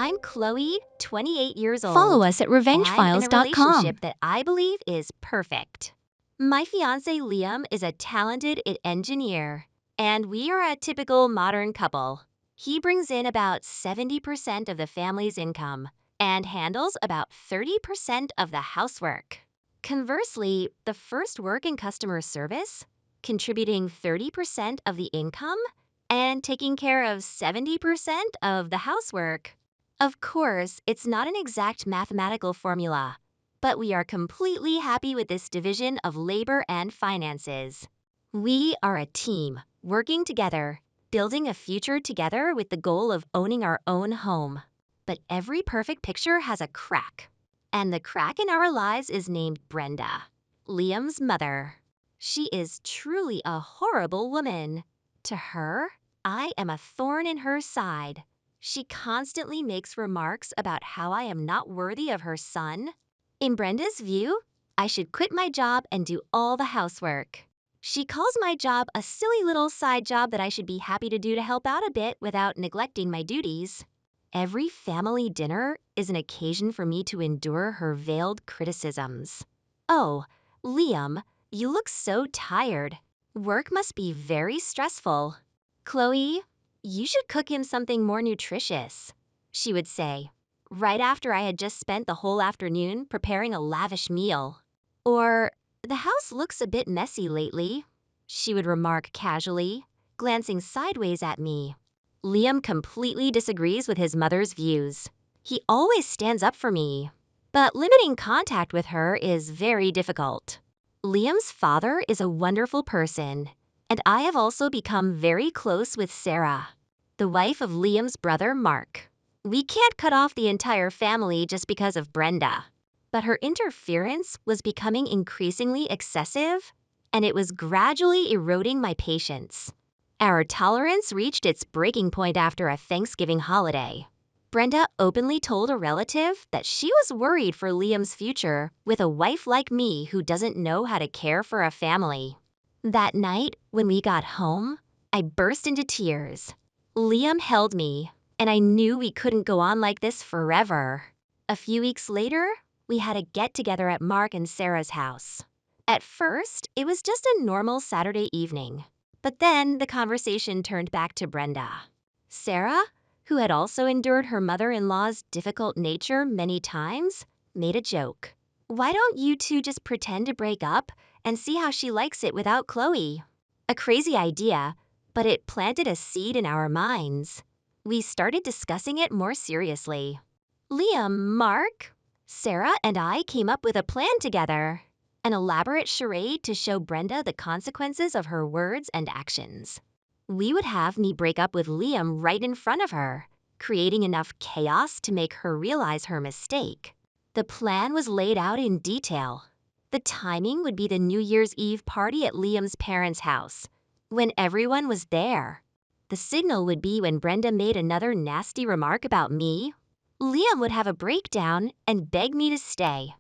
I'm Chloe, 28 years old. Follow us at I'm in a revengefiles.com. relationship that I believe is perfect. My fiancé Liam is a talented engineer, and we are a typical modern couple. He brings in about 70% of the family's income and handles about 30% of the housework. Conversely, the first work in customer service, contributing 30% of the income and taking care of 70% of the housework. Of course, it's not an exact mathematical formula, but we are completely happy with this division of labor and finances. We are a team, working together, building a future together with the goal of owning our own home. But every perfect picture has a crack. And the crack in our lives is named Brenda, Liam's mother. She is truly a horrible woman. To her, I am a thorn in her side. She constantly makes remarks about how I am not worthy of her son. In Brenda's view, I should quit my job and do all the housework. She calls my job a silly little side job that I should be happy to do to help out a bit without neglecting my duties. Every family dinner is an occasion for me to endure her veiled criticisms. Oh, Liam, you look so tired. Work must be very stressful. Chloe, you should cook him something more nutritious, she would say, right after I had just spent the whole afternoon preparing a lavish meal. Or, the house looks a bit messy lately, she would remark casually, glancing sideways at me. Liam completely disagrees with his mother's views. He always stands up for me, but limiting contact with her is very difficult. Liam's father is a wonderful person, and I have also become very close with Sarah, the wife of Liam's brother Mark. We can't cut off the entire family just because of Brenda, but her interference was becoming increasingly excessive, and it was gradually eroding my patience. Our tolerance reached its breaking point after a Thanksgiving holiday. Brenda openly told a relative that she was worried for Liam's future with a wife like me who doesn't know how to care for a family. That night, when we got home, I burst into tears. Liam held me, and I knew we couldn't go on like this forever. A few weeks later, we had a get-together at Mark and Sarah's house. At first, it was just a normal Saturday evening. But then the conversation turned back to Brenda. Sarah, who had also endured her mother-in-law's difficult nature many times, made a joke. Why don't you two just pretend to break up and see how she likes it without Chloe? A crazy idea, but it planted a seed in our minds. We started discussing it more seriously. Liam, Mark, Sarah, and I came up with a plan together. An elaborate charade to show Brenda the consequences of her words and actions. We would have me break up with Liam right in front of her, creating enough chaos to make her realize her mistake. The plan was laid out in detail. The timing would be the New Year's Eve party at Liam's parents' house, when everyone was there. The signal would be when Brenda made another nasty remark about me. Liam would have a breakdown and beg me to stay.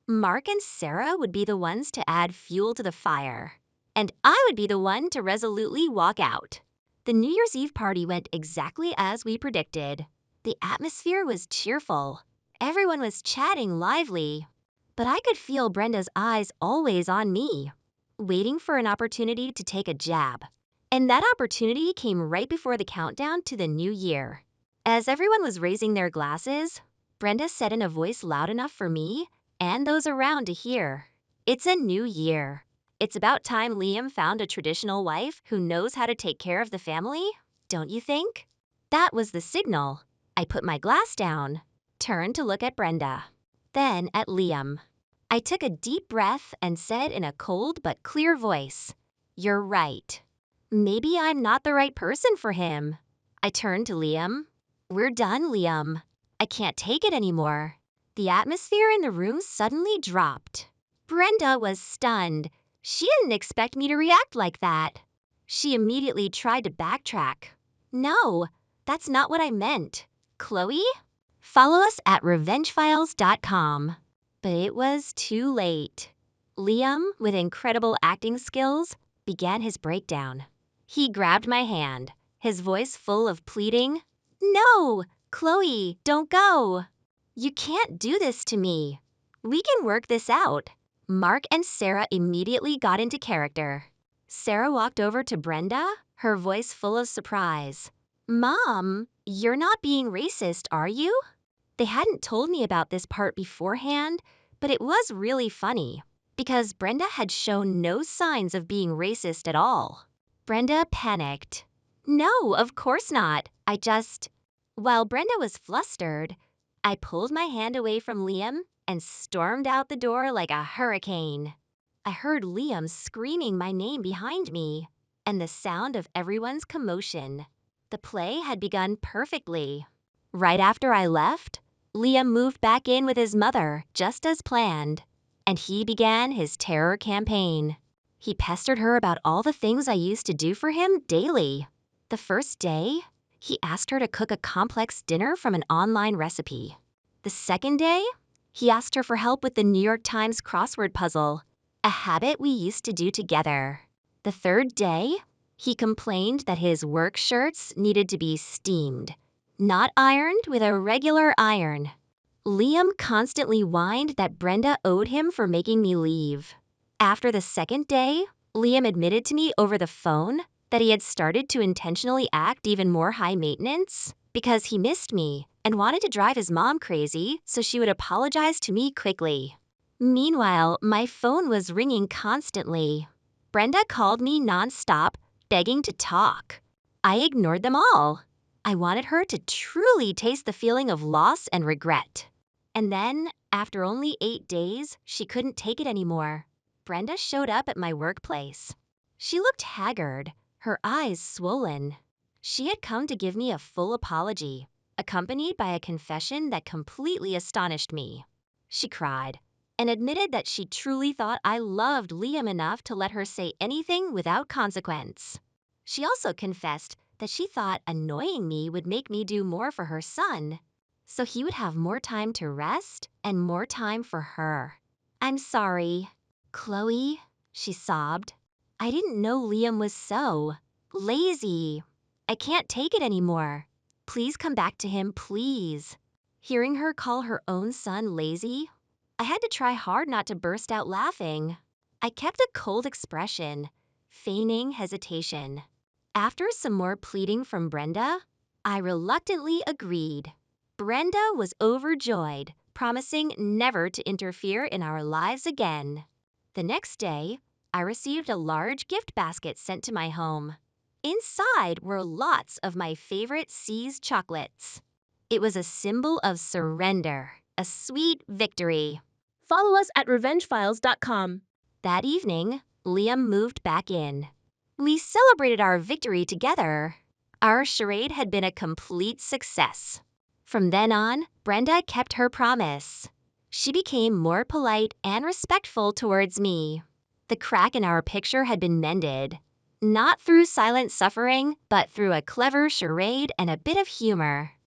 Mark and Sarah would be the ones to add fuel to the fire, and I would be the one to resolutely walk out. The New Year's Eve party went exactly as we predicted. The atmosphere was cheerful. Everyone was chatting lively, but I could feel Brenda's eyes always on me, waiting for an opportunity to take a jab. And that opportunity came right before the countdown to the new year. As everyone was raising their glasses, Brenda said in a voice loud enough for me and those around to hear, "It's a new year. It's about time Liam found a traditional wife who knows how to take care of the family, don't you think?" That was the signal. I put my glass down, turned to look at Brenda, then at Liam. I took a deep breath and said in a cold but clear voice, "You're right. Maybe I'm not the right person for him." I turned to Liam. "We're done, Liam. I can't take it anymore." The atmosphere in the room suddenly dropped. Brenda was stunned. She didn't expect me to react like that. She immediately tried to backtrack. "No, that's not what I meant. Chloe?" Follow us at revengefiles.com. But it was too late. Liam, with incredible acting skills, began his breakdown. He grabbed my hand, his voice full of pleading. "No, Chloe, don't go. You can't do this to me. We can work this out. Mark and Sarah immediately got into character. Sarah walked over to Brenda, her voice full of surprise. Mom, you're not being racist, are you? They hadn't told me about this part beforehand, but it was really funny because Brenda had shown no signs of being racist at all. Brenda panicked. No, of course not. While Brenda was flustered, I pulled my hand away from Liam and stormed out the door like a hurricane. I heard Liam screaming my name behind me and the sound of everyone's commotion. The play had begun perfectly. Right after I left, Liam moved back in with his mother, just as planned, and he began his terror campaign. He pestered her about all the things I used to do for him daily. The first day, he asked her to cook a complex dinner from an online recipe. The second day, he asked her for help with the New York Times crossword puzzle, a habit we used to do together. The third day, he complained that his work shirts needed to be steamed, not ironed with a regular iron. Liam constantly whined that Brenda owed him for making me leave. After the second day, Liam admitted to me over the phone that he had started to intentionally act even more high maintenance because he missed me and wanted to drive his mom crazy so she would apologize to me quickly. Meanwhile, my phone was ringing constantly. Brenda called me nonstop, begging to talk. I ignored them all. I wanted her to truly taste the feeling of loss and regret. And then, after only 8 days, she couldn't take it anymore. Brenda showed up at my workplace. She looked haggard, her eyes swollen. She had come to give me a full apology, accompanied by a confession that completely astonished me. She cried and admitted that she truly thought I loved Liam enough to let her say anything without consequence. She also confessed that she thought annoying me would make me do more for her son, so he would have more time to rest and more time for her. I'm sorry, Chloe, she sobbed. I didn't know Liam was so lazy. I can't take it anymore. Please come back to him, please. Hearing her call her own son lazy, I had to try hard not to burst out laughing. I kept a cold expression, feigning hesitation. After some more pleading from Brenda, I reluctantly agreed. Brenda was overjoyed, promising never to interfere in our lives again. The next day, I received a large gift basket sent to my home. Inside were lots of my favorite C's chocolates. It was a symbol of surrender, a sweet victory. Follow us at revengefiles.com. That evening, Liam moved back in. We celebrated our victory together. Our charade had been a complete success. From then on, Brenda kept her promise. She became more polite and respectful towards me. The crack in our picture had been mended, not through silent suffering, but through a clever charade and a bit of humor.